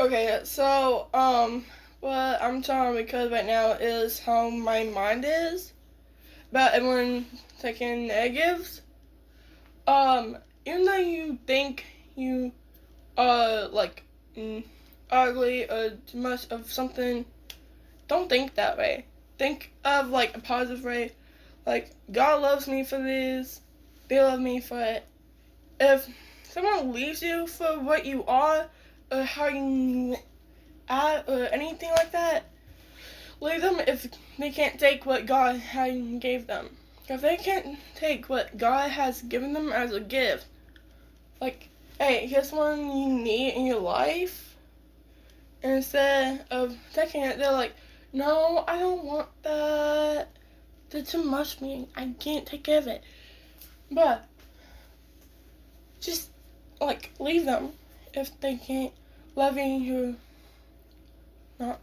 Okay, so what I'm trying because right now is how my mind is about everyone taking negatives. Even though you think you are like ugly or too much of something, don't think that way. Think of like a positive way. Like God loves me for this. They love me for it. If someone leaves you for what you are or how you act or anything like that, leave them if they can't take what God gave them. If they can't take what God has given them as a gift, like, hey, here's one you need in your life, and instead of taking it, they're like, no, I don't want that. That's too much for me. I can't take care of it. But just like leave them if they can't love you. Not.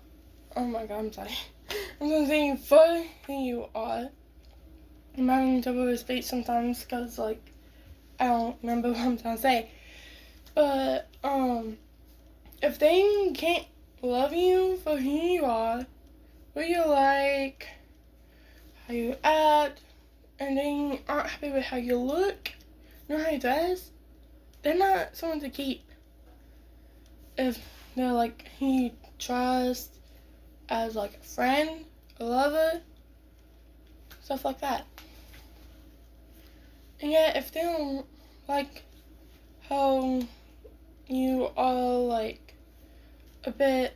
Oh my God, I'm sorry. I'm gonna say you for who you are. I'm having trouble with speech sometimes because like I don't remember what I'm trying to say. But if they can't love you for who you are, what you like, how you act, and they aren't happy with how you look, nor how you dress, they're not someone to keep. If they're like who you trust as like a friend, a lover, stuff like that. And yet, if they don't like how you are like a bit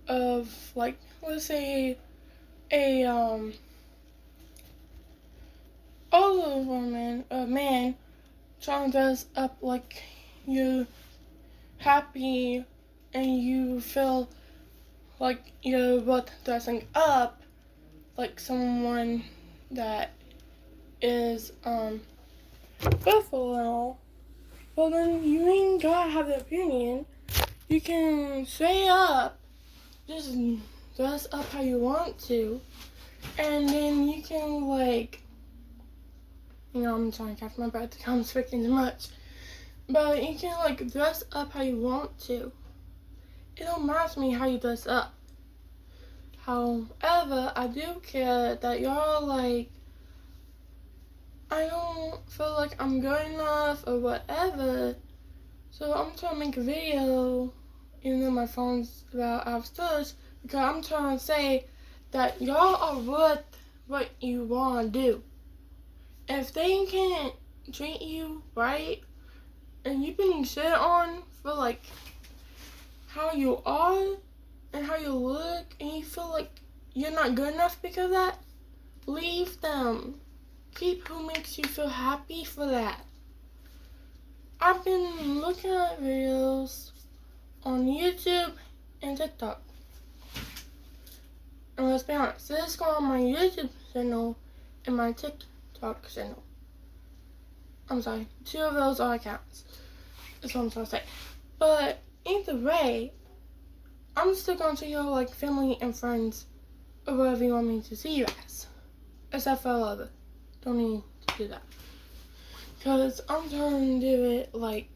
of like, let's say a older woman, a man trying to dress up like you're happy and you feel like you're both dressing up like someone that is beautiful and all, well then you ain't gotta have an opinion. You can say up, just dress up how you want to, and then you can like, I'm trying to catch my breath because I'm speaking too much, but you can like dress up how you want to. It don't matter to me how you dress up. However, I do care that y'all like, I don't feel like I'm good enough or whatever, so I'm trying to make a video, even though my phone's about out of storage, because I'm trying to say that y'all are worth what you want to do. If they can't treat you right, and you've been shit on for like how you are and how you look, and you feel like you're not good enough because of that, leave them. Keep who makes you feel happy for that. I've been looking at videos on YouTube and TikTok. And let's be honest, this is on my YouTube channel and my TikTok channel. I'm sorry, two of those are accounts. That's what I'm trying to say. But either way, I'm still going to see you like family and friends or whatever you want me to see you as. Except for lover. Don't need to do that. Because I'm trying to do it like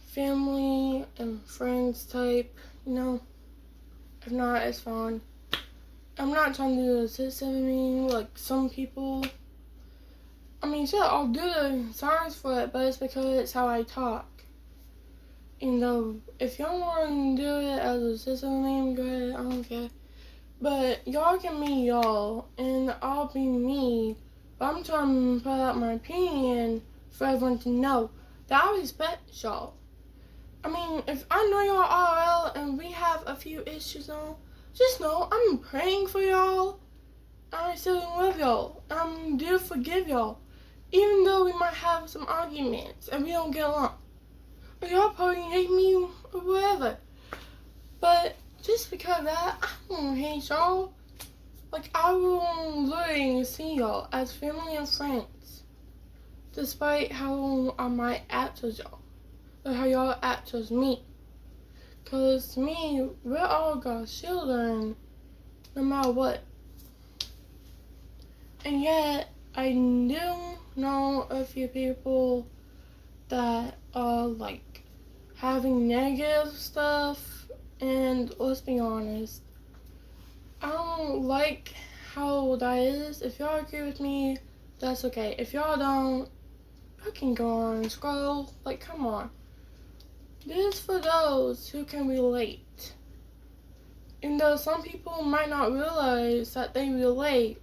family and friends type, If not, it's fine. I'm not trying to do the system like some people. I mean, sure, I'll do the signs for it, but it's because it's how I talk. If y'all want to do it as a system name, go ahead, I don't care. But y'all can be y'all, and I'll be me. But I'm trying to put out my opinion for everyone to know that I respect y'all. I mean, if I know y'all RL and we have a few issues on, just know I'm praying for y'all. I still love y'all. I do forgive y'all. Even though we might have some arguments and we don't get along. Or y'all probably hate me or whatever. But just because of that, I don't hate y'all. Like, I will literally see y'all as family and friends. Despite how I might act towards y'all. Or how y'all act towards me. Because to me, we're all God's children. No matter what. And yet, I do know a few people that are like having negative stuff And let's be honest, I don't like how that is. If y'all agree with me, that's okay. If y'all don't, I can go on and scroll. Like, come on. This is for those who can relate. And though some people might not realize that they relate,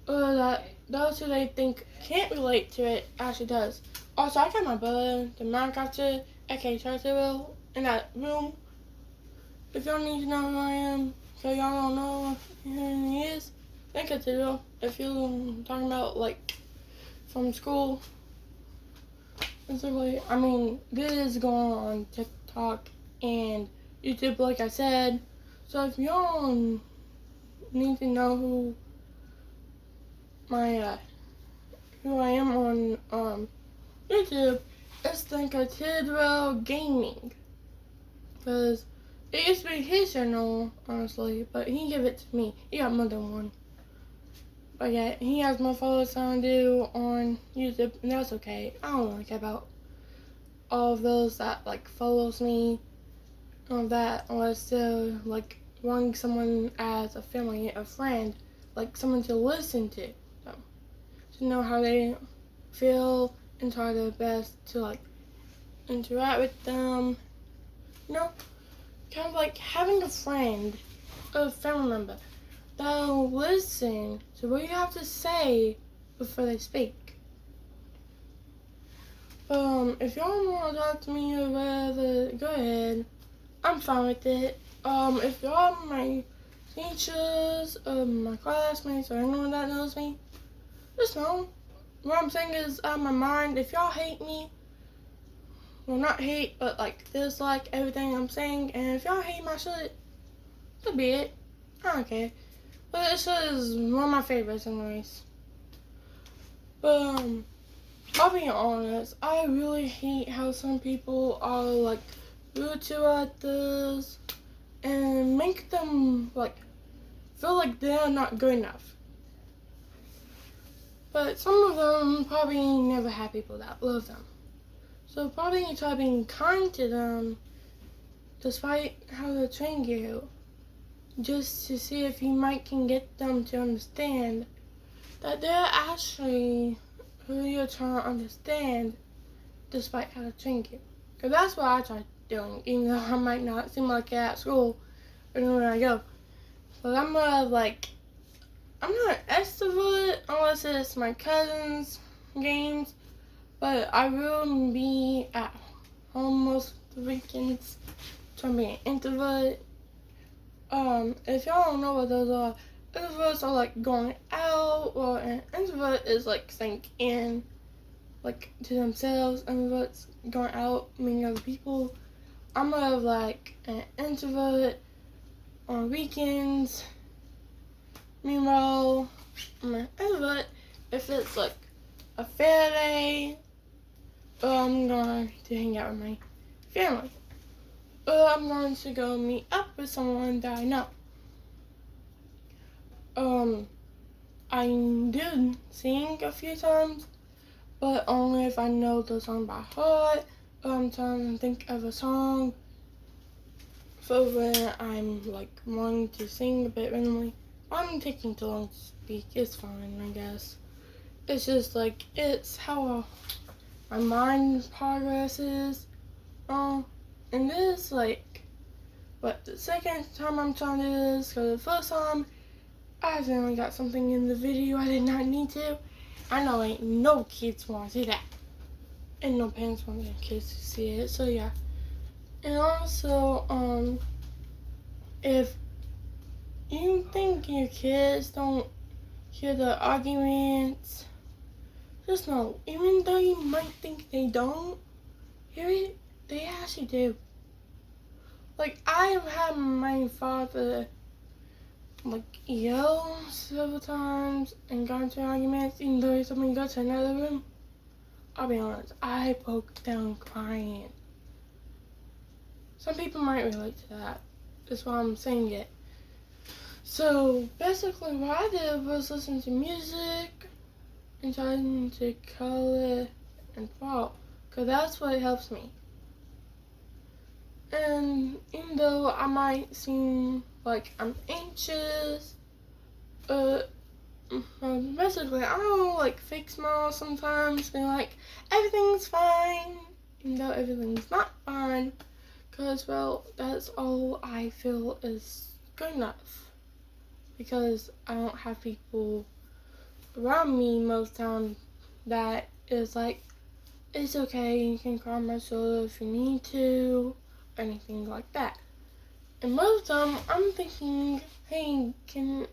or that those who they think can't relate to it actually does. Also, I got my brother, the Minecrafter, aka Turtle, in that room. If y'all need to know who I am, so y'all don't know who he is, think it's Turtle. If you're talking about, like, from school, basically, I mean, this is going on TikTok and YouTube, like I said. So if y'all need to know who I am on YouTube, it's Thinker Tidwell Gaming, because it used to be his channel, honestly, but he gave it to me. He got more than one. But yeah, he has more followers than I do on YouTube, and that's okay. I don't really care about all of those that, like, follows me on that, unless they're, like, wanting someone as a family, a friend, like, someone to listen to them, to know how they feel and try their best to, like, interact with them. You know, kind of like having a friend, a family member, that'll listen to what you have to say before they speak. If y'all want to talk to me or whatever, go ahead. I'm fine with it. If y'all are my teachers or my classmates or anyone that knows me, just know what I'm saying is out of my mind. If y'all hate me, well, not hate, but like dislike everything I'm saying, and if y'all hate my shit, so be it. I don't care. But this is one of my favorites anyways. But I'll be honest, I really hate how some people are like rude to others and make them like feel like they're not good enough. But some of them probably never had people that love them. So probably try being kind to them despite how they treat you, just to see if you might can get them to understand that they're actually who you're trying to understand despite how they treat you. Because that's what I try doing, even though I might not seem like it at school or anywhere I go. But I'm not an extrovert unless it's my cousin's games, but I will be at home most of the weekends trying to be an introvert. If y'all don't know what those are, introverts are like going out, or an introvert is like staying in, like to themselves. Introverts going out, meeting other people. I'm more of like an introvert on weekends. Meanwhile, I'm an introvert if it's like a fair day, or I'm going to hang out with my family, or I'm going to go meet up with someone that I know. I did sing a few times, but only if I know the song by heart, or I'm trying to think of a song for when I'm like wanting to sing a bit randomly. I'm taking too long to speak, it's fine, I guess. It's just like, it's how my mind progresses. And this, like, but the second time I'm trying to do this, because the first time, I accidentally got something in the video I did not need to. I know ain't no kids want to see that. And no parents want their kids to see it, so yeah. And also, if you think your kids don't hear the arguments, just know, even though you might think they don't hear it, they actually do. Like, I've had my father like yell several times and got into arguments, even though he told me to go to another room. I'll be honest, I broke down crying. Some people might relate to that. That's why I'm saying it. So basically what I did was listen to music and trying to color and draw, because that's what helps me. And even though I might seem like I'm anxious, uh, basically I don't like fake smile sometimes and like everything's fine, even though everything's not fine, because well, that's all I feel is good enough, because I don't have people around me most time that is like, it's okay, you can cry my shoulder if you need to, or anything like that. And most of the time, I'm thinking, hey, can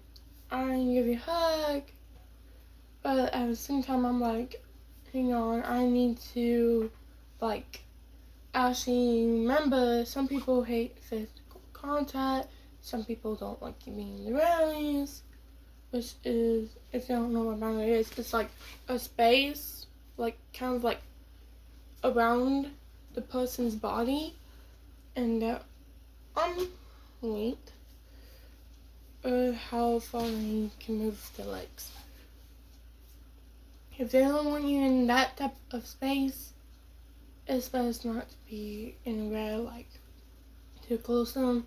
I give you a hug? But at the same time, I'm like, hang on, I need to, like, actually remember, some people hate physical contact, some people don't like you being in the rallies, which is, if you don't know what boundary is, it's like a space, like, kind of like around the person's body, and wait, how far you can move the legs. If they don't want you in that type of space, it's best not to be anywhere like too close to them,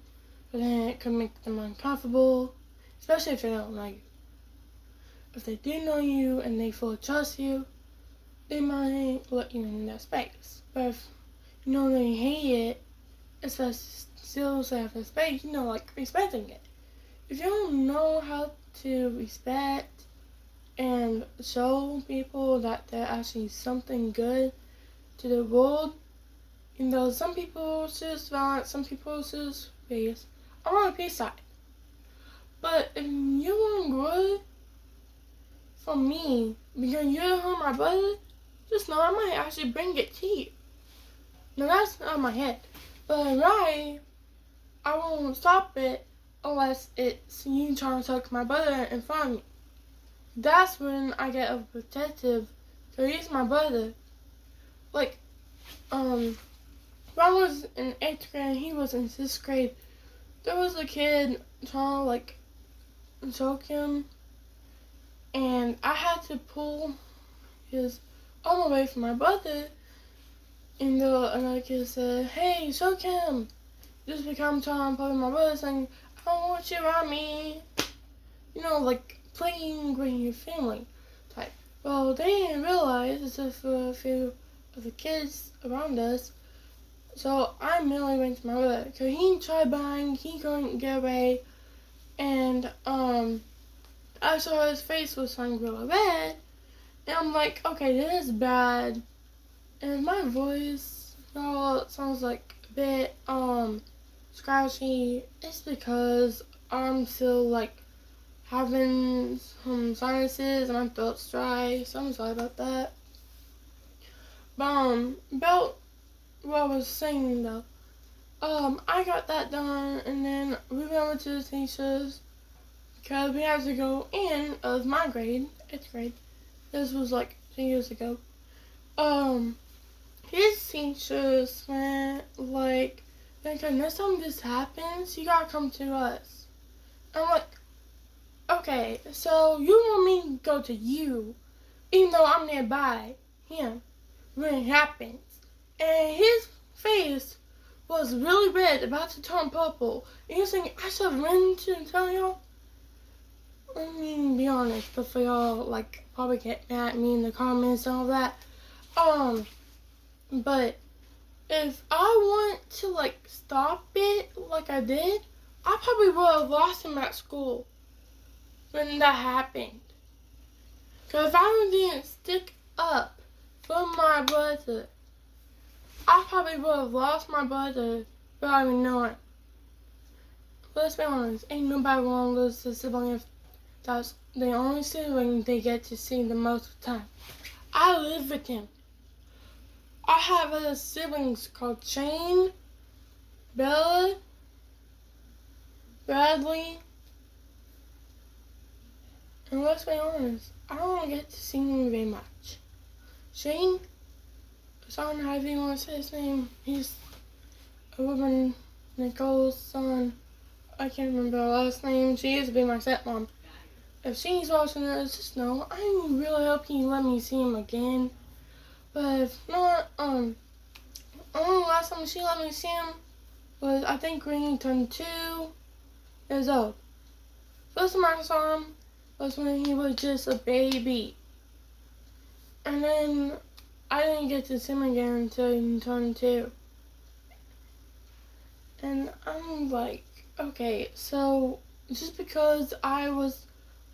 but then it could make them uncomfortable, especially if they don't know you. If they do know you and they fully trust you, they might let you in that space. But if you know they hate it, it's best still to have the space, like respecting it. If you don't know how to respect and show people that they're actually something good to the world, some people choose violence, some people choose peace. I'm on the peace side. But if you want good from me, because you're hurt my brother, just know I might actually bring it to you. Now that's out of my head. But right, I won't stop it unless it's you trying to touch my brother in front of me. That's when I get overprotective, because he's my brother. Like, when I was in 8th grade and he was in 6th grade, there was a kid trying to, like, choke him, and I had to pull his arm away from my brother, and another kid said, hey, choke him. Just because I'm trying to play with my brother, saying, I don't want you around me. Like playing with your family type. Well, they didn't realize, except for a few of the kids around us. So I immediately went to my brother, because he tried buying, he couldn't get away, and I saw his face was turning really red, and I'm like, okay, this is bad. And my voice, sounds like a bit scratchy. It's because I'm still like having some sinuses and my throat's dry, so I'm sorry about that. But about what I was saying though, I got that done, and then we went to the teachers because we had to go in of my grade, 8th grade. This was like 2 years ago. His teachers went like, okay, next time this happens, you gotta come to us. I'm like, okay, so you want me to go to you, even though I'm nearby him when it happens. And his face was really red, about to turn purple. And he was saying, I should have run to tell y'all. I mean, be honest, but for y'all, like, probably get mad at me in the comments and all that. But if I want to, like, stop it like I did, I probably would have lost him at school when that happened. Because if I didn't stick up for my brother, I probably would have lost my brother without even knowing. Let's be honest, ain't nobody want to lose a sibling if that's the only sibling they get to see the most of the time. I live with him. I have other siblings called Shane, Bella, Bradley, and let's be honest, I don't get to see him very much. Shane, I don't know how you want to say his name. He's a woman, Nicole's son. I can't remember her last name. She used to be my stepmom. If she's watching this, just know I really hope you let me see him again. But if not, only last time she let me see him was, I think when he turned 2 years old. First time I saw him was when he was just a baby. And then I didn't get to see him again until he turned 2. And I'm like, okay, so just because I was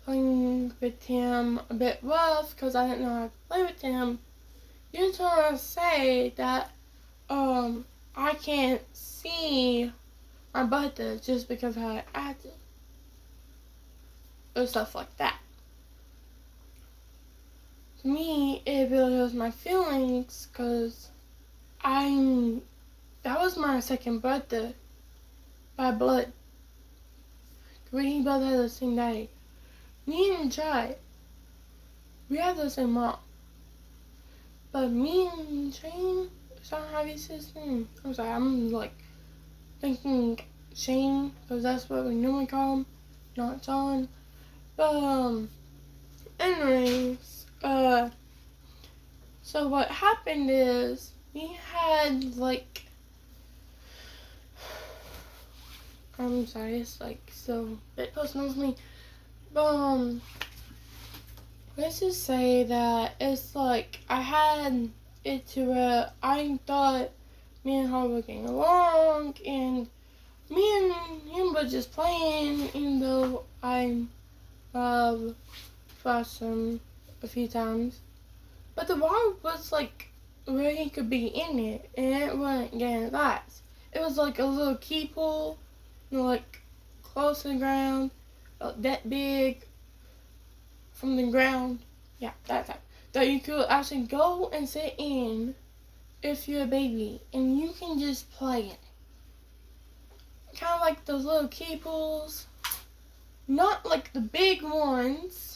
playing with him a bit rough because I didn't know how to play with him, you're trying to say that I can't see my brother just because of how I acted or stuff like that. To me, it really hurts my feelings because that was my second brother by blood. We both had the same daddy. Me and Jai, we have the same mom. But me and Shane, is that how you say his name? I'm sorry, I'm like thinking Shane, because that's what we normally call him, not John. But, anyways, so what happened is, we had, like, I'm sorry, it's, like, so a bit personal for me, but, let's just say that it's, like, I had it to where I thought me and her were getting along, and me and him were just playing, even though I flashed him a few times. But the wall was like where he could be in it, and it wasn't getting that. It was like a little key pool, like close to the ground, that big from the ground. Yeah, that type. That you could actually go and sit in if you're a baby, and you can just play it. Kind of like those little key pools. Not like the big ones,